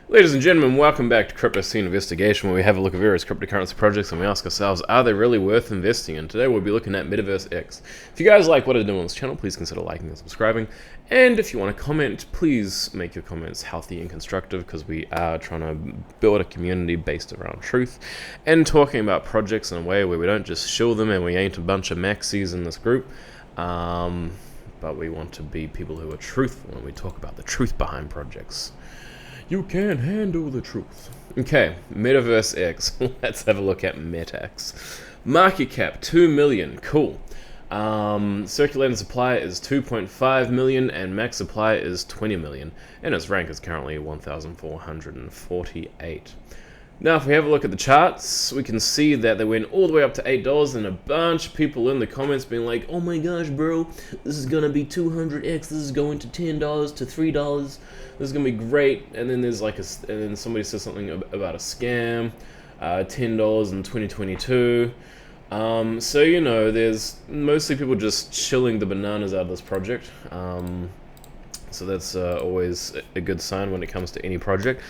Ladies and gentlemen, welcome back to Crypto Scene Investigation, where we have a look at various cryptocurrency projects and we ask ourselves, are they really worth investing in? Today we'll be looking at Metaversex. If you guys like what I do on this channel, please consider liking and subscribing. And if you want to comment, please make your comments healthy and constructive, because we are trying to build a community based around truth and talking about projects in a way where we don't just shill them and we ain't a bunch of maxis in this group. But we want to be people who are truthful and we talk about the truth behind projects. You can't handle the truth. Okay, Metaversex. Let's have a look at MetaX. Market cap 2 million. Cool. Circulating supply is 2.5 million and max supply is 20 million. And its rank is currently 1,448. Now, if we have a look at the charts, we can see that they went all the way up to $8, and a bunch of people in the comments being like, "Oh my gosh, bro, this is gonna be 200x. This is going to $10 to $3. This is gonna be great." And then there's like and then somebody says something about a scam, $10 in 2022. So you know, there's mostly people just chilling the bananas out of this project. So that's always a good sign when it comes to any project.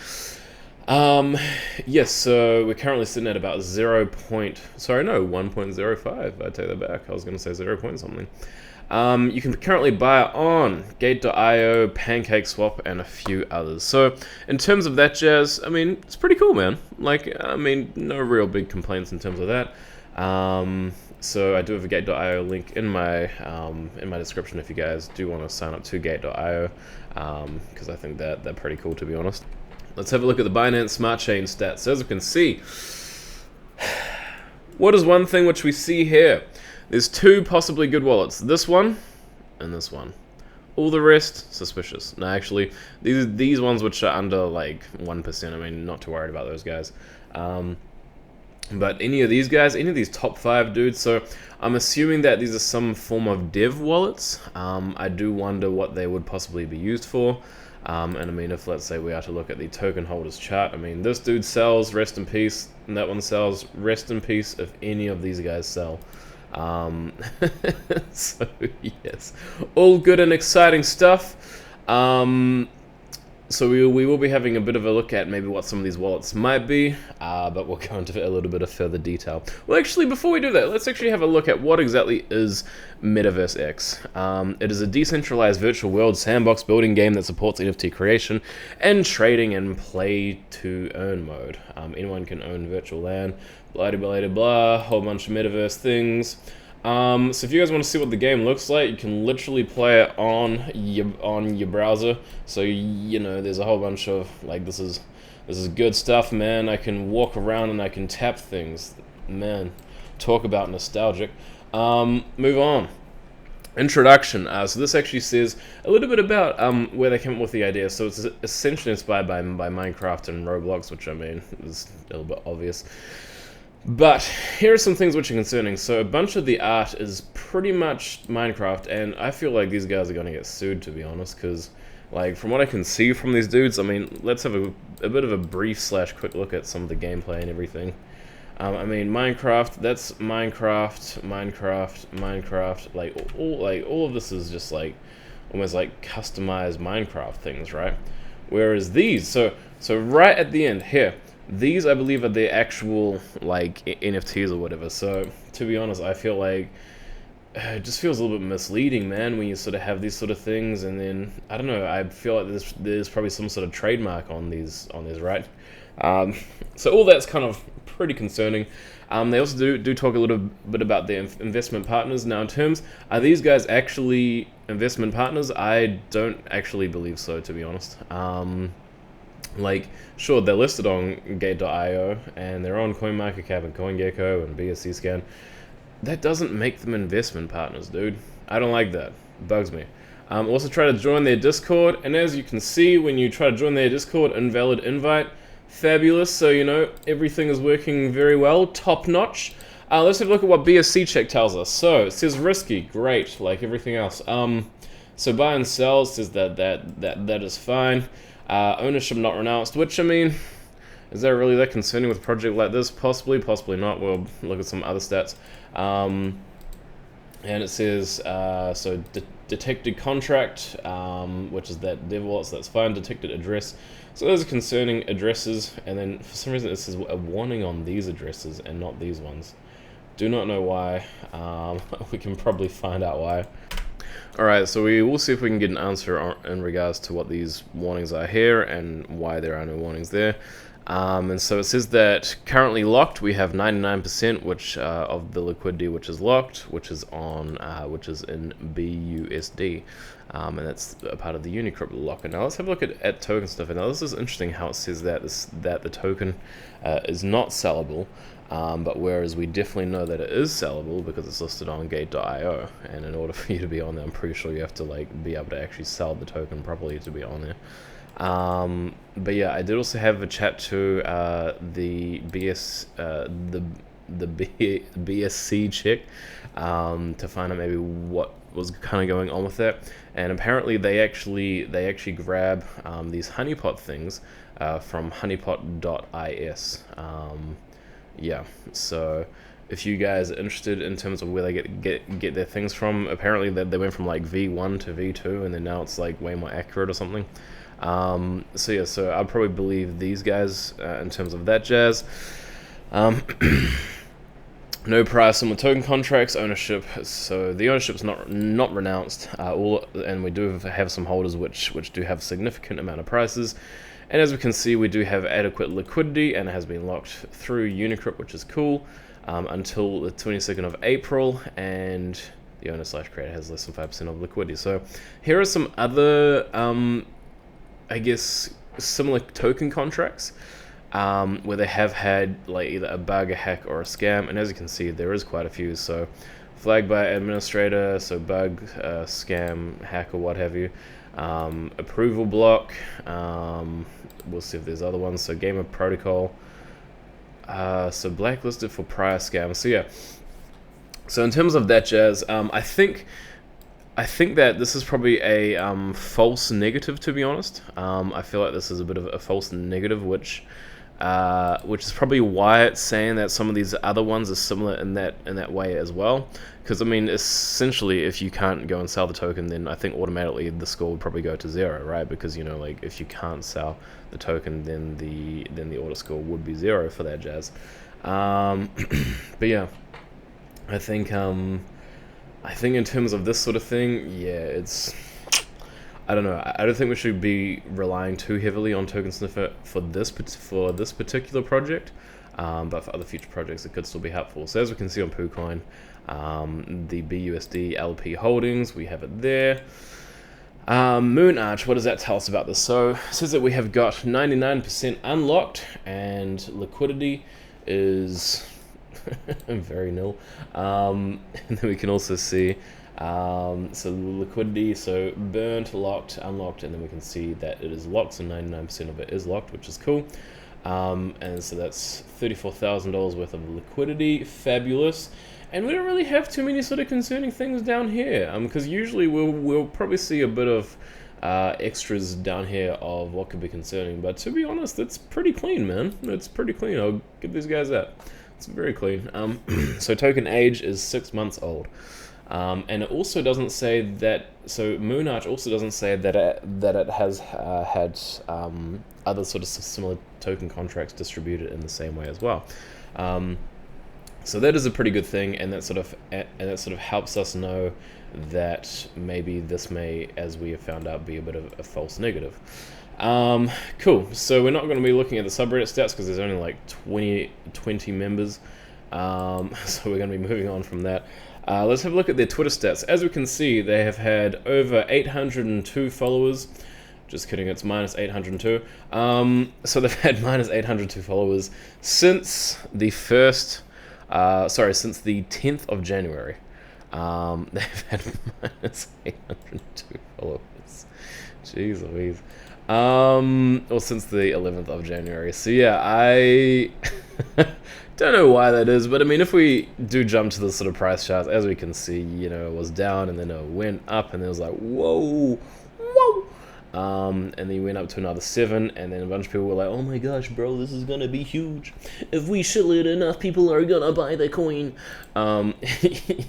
Yes, so we're currently sitting at about 1.05. I take that back. I was going to say 0 point something. You can currently buy it on Gate.io, pancakeswap, and a few others. So in terms of that jazz, I mean, it's pretty cool, man. Like, I mean, no real big complaints in terms of that. So I do have a Gate.io link in my description if you guys do want to sign up to Gate.io, because I think that they're pretty cool, to be honest. Let's have a look at the Binance smartchain stats. As you can see, what is one thing which we see here? There's two possibly good wallets. This one and this one. All the rest, suspicious. No, actually, these ones which are under like 1%, I mean, not too worried about those guys. But any of these guys, any of these top 5 dudes, so I'm assuming that these are some form of dev wallets. I do wonder what they would possibly be used for. And I mean, if let's say we are to look at the token holders chart, I mean, this dude sells, rest in peace, and that one sells, rest in peace if any of these guys sell. So yes, all good and exciting stuff. So we will be having a bit of a look at maybe what some of these wallets might be, but we'll go into a little bit of further detail. Well, actually, before we do that, let's actually have a look at what exactly is Metaversex. It is a decentralized virtual world sandbox building game that supports NFT creation and trading in play-to-earn mode. Anyone can own virtual land, blah, blah, blah, blah, whole bunch of metaverse things. So if you guys want to see what the game looks like, you can literally play it on your browser. So you know, there's a whole bunch of like this is good stuff, man. I can walk around and I can tap things, man. Talk about nostalgic. Move on. Introduction. So this actually says a little bit about where they came up with the idea. So it's essentially inspired by Minecraft and Roblox, which I mean is a little bit obvious. But here are some things which are concerning. So a bunch of the art is pretty much Minecraft, and I feel like these guys are going to get sued, to be honest, because like from what I can see from these dudes, I mean, let's have a bit of a brief / quick look at some of the gameplay and everything. I mean, Minecraft, that's Minecraft, like all of this is just like almost like customized Minecraft things, right? Whereas these, so right at the end here, these, I believe, are the actual, like, NFTs or whatever. So, to be honest, I feel like it just feels a little bit misleading, man, when you sort of have these sort of things, and then, I don't know, I feel like there's probably some sort of trademark on these, right? So all that's kind of pretty concerning. They also do talk a little bit about their investment partners. Now, in terms, are these guys actually investment partners? I don't actually believe so, to be honest. Like, sure, they're listed on Gate.io, and they're on coinmarketcap and coingecko and BSCscan. That doesn't make them investment partners, dude. I don't like that. It bugs me. Also try to join their Discord, and as you can see, when you try to join their Discord, invalid invite. Fabulous, so you know, everything is working very well, top notch. Let's have a look at what BSCcheck tells us. So, it says risky, great, like everything else. So buy and sell says that is fine. Ownership not renounced, which, I mean, is that really that concerning with a project like this? Possibly, possibly not. We'll look at some other stats. and it says detected contract, which is that dev wallet, so that's fine. Detected address, so those are concerning addresses, and then for some reason it says a warning on these addresses and not these ones. Do not know why. We can probably find out why. Alright, so we will see if we can get an answer in regards to what these warnings are here and why there are no warnings there. And so it says that currently locked, we have 99% which of the liquidity which is locked, which is in BUSD, and that's a part of the Unicrypt locker. Now let's have a look at token stuff. Now this is interesting how it says that the token is not sellable, but whereas we definitely know that it is sellable because it's listed on gate.io, and in order for you to be on there, I'm pretty sure you have to like be able to actually sell the token properly to be on there. But yeah, I did also have a chat to the BSC check to find out maybe what was kind of going on with that, and apparently they actually grab these honeypot things from honeypot.is. Yeah, so if you guys are interested in terms of where they get their things from, apparently they went from like V1 to V2, and then now it's like way more accurate or something. So yeah, so I'd probably believe these guys in terms of that jazz. No price on the token contracts, ownership. So the ownership is not renounced. And we do have some holders which do have significant amount of prices. And as we can see, we do have adequate liquidity, and it has been locked through Unicrypt, which is cool, until the 22nd of April, and the owner/creator has less than 5% of liquidity. So here are some other, I guess, similar token contracts where they have had like either a bug, a hack, or a scam, and as you can see, there is quite a few. So flagged by administrator, so bug, scam, hack, or what have you. Approval block, we'll see if there's other ones. So game of protocol, so blacklisted for prior scams. So yeah, so in terms of that jazz, I think that this is probably a false negative, to be honest. I feel like this is a bit of a false negative, which is probably why it's saying that some of these other ones are similar in that way as well. Because I mean, essentially, if you can't go and sell the token, then I think automatically the score would probably go to 0, right? Because, you know, like if you can't sell the token, then the order score would be 0 for that jazz. But yeah, I think in terms of this sort of thing, yeah, it's, I don't know. I don't think we should be relying too heavily on tokensniffer for this particular project, but for other future projects, it could still be helpful. So as we can see on kucoin, the BUSD LP holdings, we have it there. Moonarch, what does that tell us about this? So it says that we have got 99% unlocked, and liquidity is very nil. And then we can also see so liquidity, so burnt, locked, unlocked, and then we can see that it is locked, so 99% of it is locked, which is cool. And so that's $34,000 worth of liquidity, fabulous. And we don't really have too many sort of concerning things down here, because usually we'll probably see a bit of extras down here of what could be concerning, but to be honest, it's pretty clean, man. It's pretty clean. I'll give these guys that. It's very clean. So token age is 6 months old. And it also doesn't say that, so Moonarch also doesn't say that it has had other sort of similar token contracts distributed in the same way as well. So that is a pretty good thing, and that sort of helps us know that maybe this may, as we have found out, be a bit of a false negative. Cool. So we're not going to be looking at the subreddit stats because there's only like 20 members. So we're going to be moving on from that. Let's have a look at their Twitter stats. As we can see, they have had over 802 followers. Just kidding, it's minus 802. So they've had minus 802 followers since the since the 10th of January. They've had minus 802 followers. Jeez Louise. Or since the 11th of January. So yeah, I don't know why that is, but I mean, if we do jump to the sort of price charts, as we can see, you know, it was down and then it went up and it was like, whoa, whoa. and then he went up to another 7, and then a bunch of people were like, oh my gosh, bro, this is gonna be huge. If we shill it, enough people are gonna buy the coin.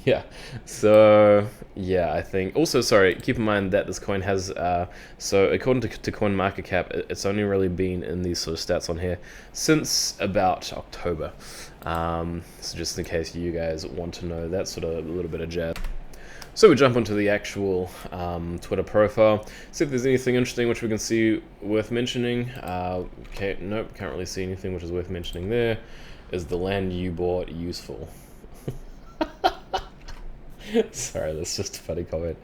Yeah, so yeah, I think also, sorry, keep in mind that this coin has so according to coinmarketcap, it's only really been in these sort of stats on here since about October. So just in case you guys want to know that sort of a little bit of jazz. So we jump onto the actual Twitter profile, see if there's anything interesting which we can see worth mentioning. Okay, nope, can't really see anything which is worth mentioning there. Is the land you bought useful? Sorry, that's just a funny comment.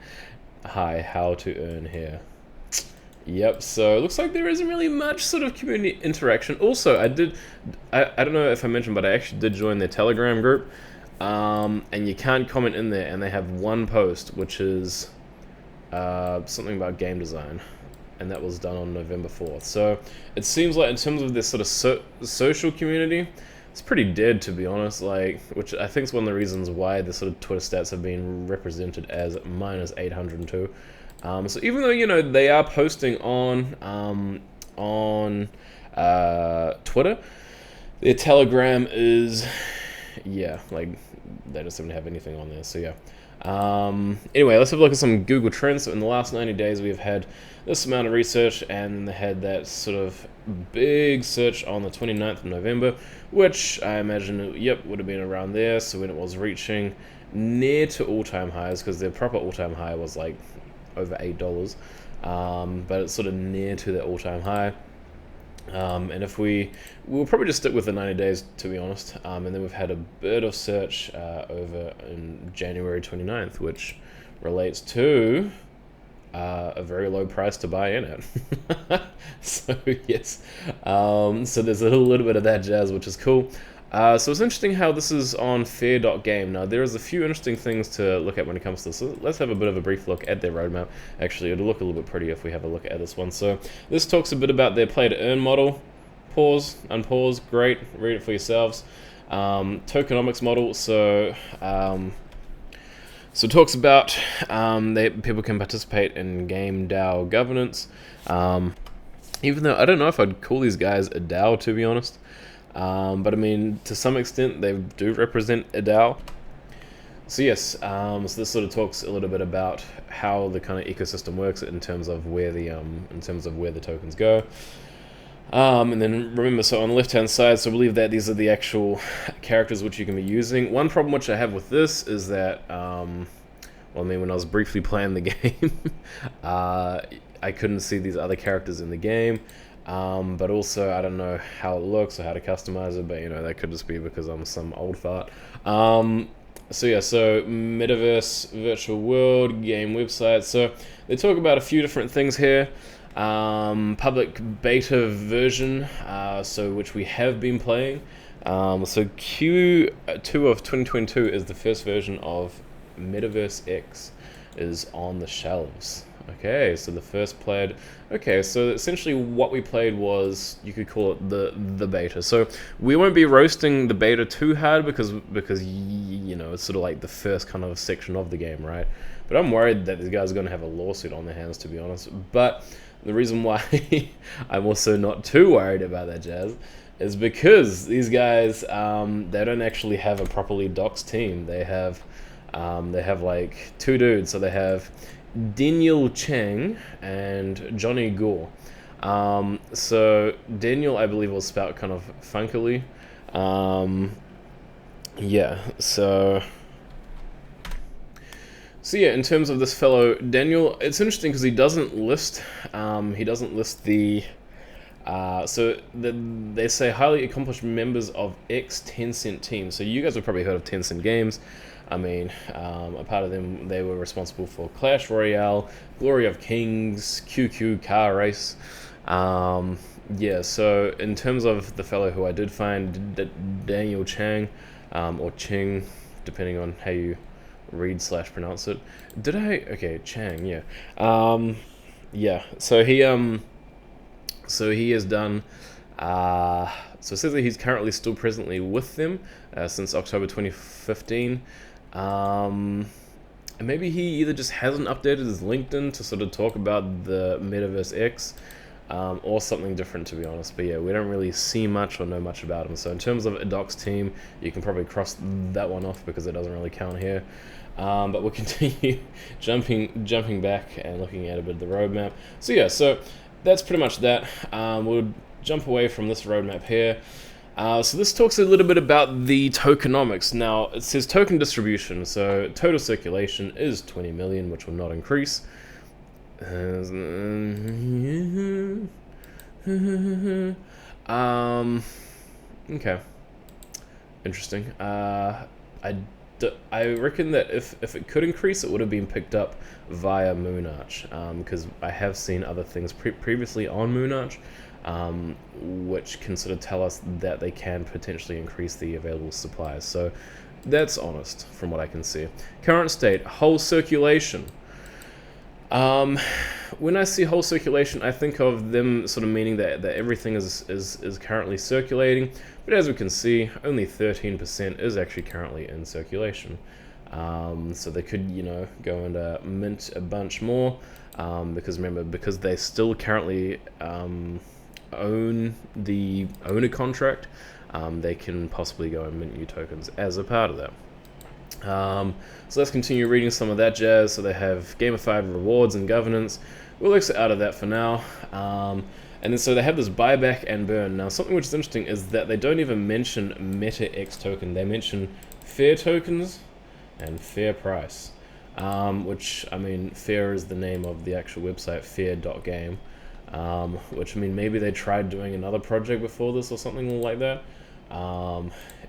Hi, how to earn here. Yep, so it looks like there isn't really much sort of community interaction. Also, I don't know if I mentioned, but I actually did join their Telegram group. And you can't comment in there, and they have one post, which is something about game design, and that was done on November 4th. So it seems like in terms of this sort of social community, it's pretty dead, to be honest, like, which I think is one of the reasons why the sort of Twitter stats have been represented as minus 802. So even though, you know, they are posting on Twitter, their Telegram is, yeah, like, they don't seem to have anything on there, so yeah. Anyway, let's have a look at some Google Trends. So in the last 90 days, we've had this amount of research, and they had that sort of big search on the 29th of November, which I imagine, yep, would have been around there. So when it was reaching near to all-time highs, because their proper all-time high was like over $8, but it's sort of near to the all-time high. And if we'll probably just stick with the 90 days, to be honest. And then we've had a bit of search over in January 29th, which relates to a very low price to buy in at. So yes, so there's a little bit of that jazz, which is cool. So it's interesting how this is on fair.game. Now, there is a few interesting things to look at when it comes to this. So let's have a bit of a brief look at their roadmap. Actually, it'll look a little bit pretty if we have a look at this one. So this talks a bit about their play-to-earn model. Pause, unpause, great, read it for yourselves. Tokenomics model, so it talks about people can participate in game DAO governance. Even though I don't know if I'd call these guys a DAO, to be honest. But I mean, to some extent, they do represent a DAO. So yes, so this sort of talks a little bit about how the kind of ecosystem works in terms of where the tokens go. And then remember, so on the left-hand side, so I believe that these are the actual characters which you can be using. One problem which I have with this is that, well, I mean, when I was briefly playing the game, I couldn't see these other characters in the game. But also, I don't know how it looks or how to customize it, but you know, that could just be because I'm some old fart. So yeah, so Metaverse, virtual world, game website. So they talk about a few different things here. Public beta version, so which we have been playing. So Q2 of 2022 is the first version of Metaversex is on the shelves. Okay, so the first played. Okay, so essentially what we played was, you could call it the beta. So we won't be roasting the beta too hard because you know, it's sort of like the first kind of section of the game, right? But I'm worried that these guys are going to have a lawsuit on their hands, to be honest. But the reason why I'm also not too worried about that jazz is because these guys, they don't actually have a properly doxed team. They have like two dudes. So they have Daniel Chang and Johnny Gore. So Daniel, I believe, was spelled kind of funkily. Yeah, so yeah, in terms of this fellow Daniel, it's interesting because he doesn't list the so they say highly accomplished members of Tencent team. So you guys have probably heard of Tencent Games. I mean, a part of them, they were responsible for Clash Royale, Glory of Kings, QQ Car Race. Yeah, so in terms of the fellow who I did find, Daniel Chang, or Ching, depending on how you read / pronounce it. Did I? Okay, Chang, yeah. Yeah, so he has done, so it says that he's currently still presently with them since October 2015. And maybe he either just hasn't updated his LinkedIn to sort of talk about the Metaversex, or something different, to be honest. But yeah, we don't really see much or know much about him. So in terms of a docs team, you can probably cross that one off because it doesn't really count here. But we'll continue jumping back and looking at a bit of the roadmap. So yeah, so that's pretty much that. We'll jump away from this roadmap here. So this talks a little bit about the tokenomics. Now, it says token distribution, so total circulation is 20 million, which will not increase. Okay. Interesting. I reckon that if it could increase, it would have been picked up via Moonarch, because I have seen other things previously on Moonarch, which can sort of tell us that they can potentially increase the available supplies. So that's honest from what I can see. Current state, whole circulation. When I see whole circulation, I think of them sort of meaning that everything is currently circulating, but as we can see, only 13% is actually currently in circulation. So they could, you know, go and mint a bunch more, because remember, because they still currently own the owner contract, they can possibly go and mint new tokens as a part of that. So let's continue reading some of that jazz. So they have gamified rewards and governance. We'll exit out of that for now. And then so they have this buyback and burn. Now something which is interesting is that they don't even mention MetaX token. They mention fair tokens and fair price. Which, I mean, fair is the name of the actual website, fair.game. Which, I mean, maybe they tried doing another project before this or something like that.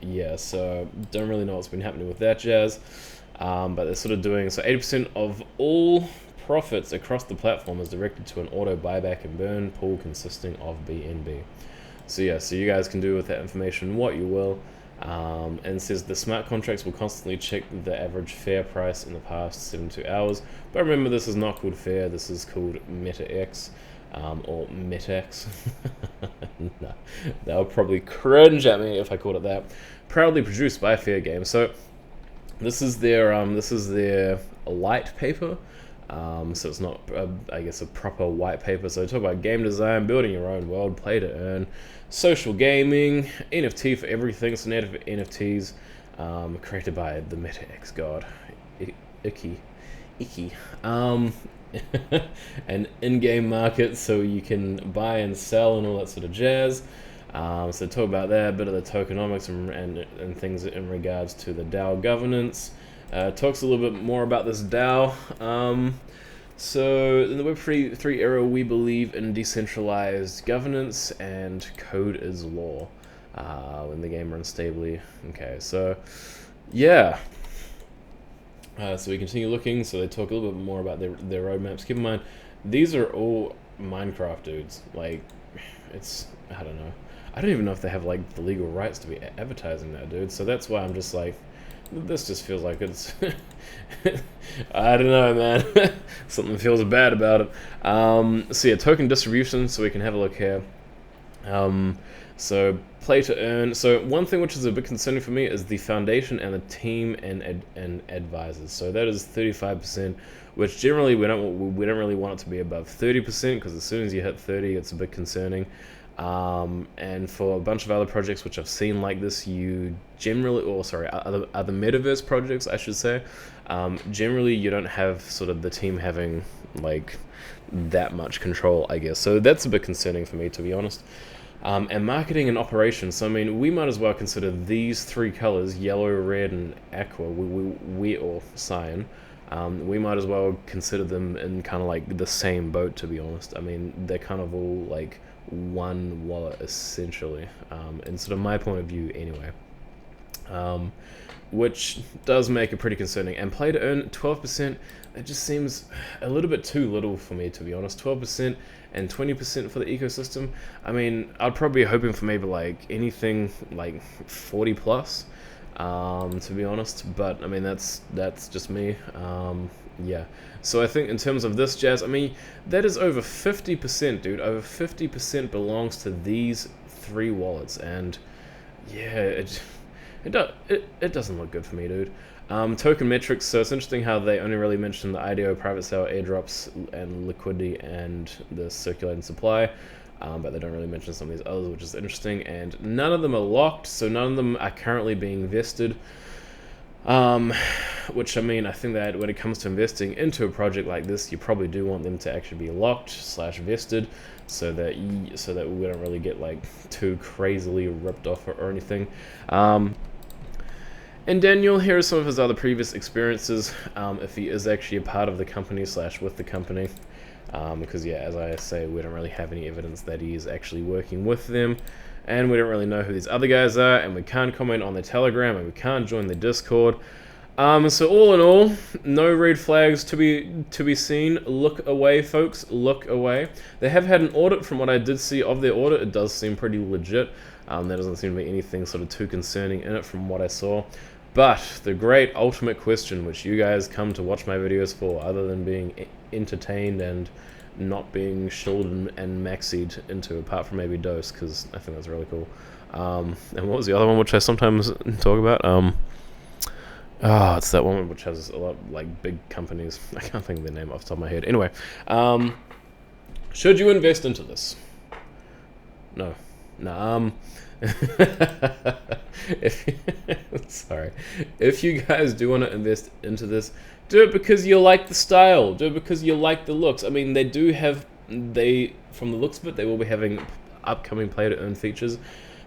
Yeah, so don't really know what's been happening with that jazz, but they're sort of doing, so 80% of all profits across the platform is directed to an auto buyback and burn pool consisting of BNB. So yeah, so you guys can do with that information what you will, and it says the smart contracts will constantly check the average fair price in the past 72 hours, but remember, this is not called fair, this is called MetaX. Or Metax. No, they'll probably cringe at me if I called it that. Proudly produced by Fair Game. So this is their light paper. So it's not, I guess, a proper white paper. So they talk about game design, building your own world, play to earn, social gaming, NFT for everything. So native NFTs, created by the Metax god, Icky. An in-game market, so you can buy and sell and all that sort of jazz. So talk about that, a bit of the tokenomics and things in regards to the DAO governance. Talks a little bit more about this DAO. So in the Web3 era, we believe in decentralized governance and code is law when the game runs stably. Okay, so yeah. So we continue looking, so they talk a little bit more about their roadmaps. Keep in mind, these are all Minecraft dudes. Like, it's, I don't know. I don't even know if they have, like, the legal rights to be advertising that, dude. So that's why I'm just like, this just feels like it's, I don't know, man. Something feels bad about it. So yeah, token distribution, so we can have a look here. So play to earn. So one thing which is a bit concerning for me is the foundation and the team and advisors. So that is 35%, which generally we don't really want it to be above 30%, because as soon as you hit 30, it's a bit concerning. And for a bunch of other projects which I've seen like this, you generally, or sorry, other Metaverse projects, I should say, generally you don't have sort of the team having like that much control, I guess. So that's a bit concerning for me, to be honest. And marketing and operations. So I mean, we might as well consider these three colors, yellow, red, and aqua, or cyan. We might as well consider them in kind of like the same boat, to be honest. I mean, they're kind of all like one wallet essentially, in sort of my point of view anyway. Which does make it pretty concerning. And play to earn 12%, it just seems a little bit too little for me, to be honest. 12% and 20% for the ecosystem. I mean, I'd probably be hoping for maybe like anything like 40 plus, to be honest. But I mean, that's just me. Yeah. So I think in terms of this jazz, I mean, that is over 50%, dude. Over 50% belongs to these three wallets, and yeah, it doesn't look good for me, dude. Token metrics, so it's interesting how they only really mention the IDO, private sale, airdrops, and liquidity, and the circulating supply, but they don't really mention some of these others, which is interesting, and none of them are locked, so none of them are currently being vested, which, I mean, I think that when it comes to investing into a project like this, you probably do want them to actually be locked / vested, so that we don't really get like too crazily ripped off or anything. And Daniel, here are some of his other previous experiences, if he is actually a part of the company / with the company, because yeah, as I say, we don't really have any evidence that he is actually working with them, and we don't really know who these other guys are, and we can't comment on their Telegram, and we can't join the Discord. So all in all, no red flags to be seen. Look away, folks. Look away. They have had an audit. From what I did see of their audit, it does seem pretty legit. There doesn't seem to be anything sort of too concerning in it from what I saw. But the great ultimate question, which you guys come to watch my videos for, other than being entertained and not being shilled and maxied into, apart from maybe Dose, because I think that's really cool. And what was the other one which I sometimes talk about? It's that one which has a lot of, like, big companies. I can't think of the name off the top of my head. Anyway, should you invest into this? No. If you guys do want to invest into this, do it because you like the style. Do it because you like the looks. I mean, from the looks of it, they will be having upcoming play-to-earn features.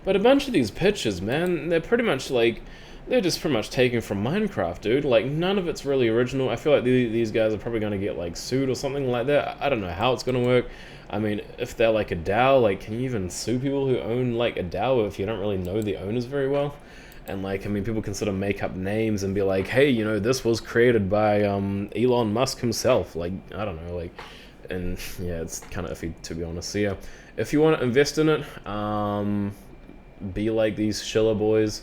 But a bunch of these pictures, man, they're just pretty much taken from Minecraft, dude. Like, none of it's really original. I feel like these guys are probably going to get, like, sued or something like that. I don't know how it's going to work. I mean, if they're like a DAO, like, can you even sue people who own, like, a DAO if you don't really know the owners very well? And, like, I mean, people can sort of make up names and be like, hey, you know, this was created by Elon Musk himself. Like, I don't know, like, and, yeah, it's kind of iffy, to be honest. So, yeah, if you want to invest in it, be like these Schiller boys,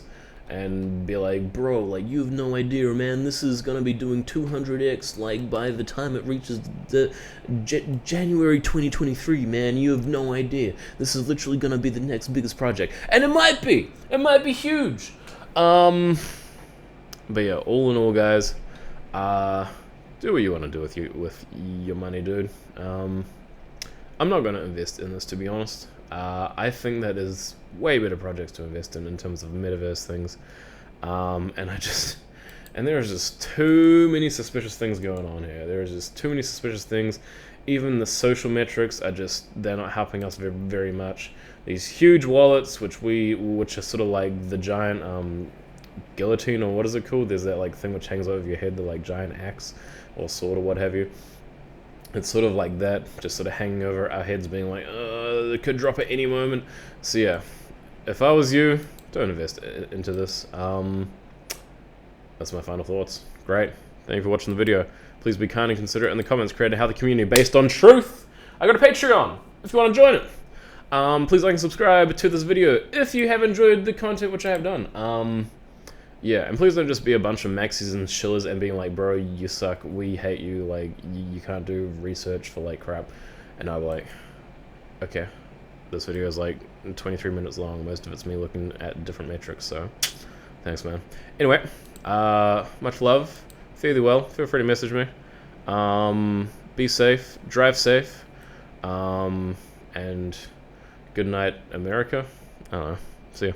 and be like, bro, like, you have no idea, man, this is gonna be doing 200x, like, by the time it reaches the January 2023, man, you have no idea. This is literally gonna be the next biggest project. And it might be huge. But yeah, all in all, guys, do what you want to do with your money, dude. I'm not gonna invest in this, to be honest. I think that is way better projects to invest in terms of metaverse things, and there's just too many suspicious things going on here. There's just too many suspicious things. Even the social metrics they're not helping us very, very much. These huge wallets, which are sort of like the giant guillotine, or what is it called? There's that like thing which hangs over your head, the like giant axe or sword or what have you. It's sort of like that, just sort of hanging over our heads, being like, it could drop at any moment. So yeah, if I was you, don't invest into this. That's my final thoughts. Great. Thank you for watching the video. Please be kind and considerate in the comments, creating a healthy community based on truth. I got a Patreon if you want to join it. Please like and subscribe to this video if you have enjoyed the content which I have done. Yeah, and please don't just be a bunch of maxis and shillers and being like, bro, you suck, we hate you, like, you can't do research for, like, crap. And I'll be like, okay, this video is, like, 23 minutes long. Most of it's me looking at different metrics, so thanks, man. Anyway, much love. Fare thee well. Feel free to message me. Be safe. Drive safe. And good night, America. I don't know. See ya.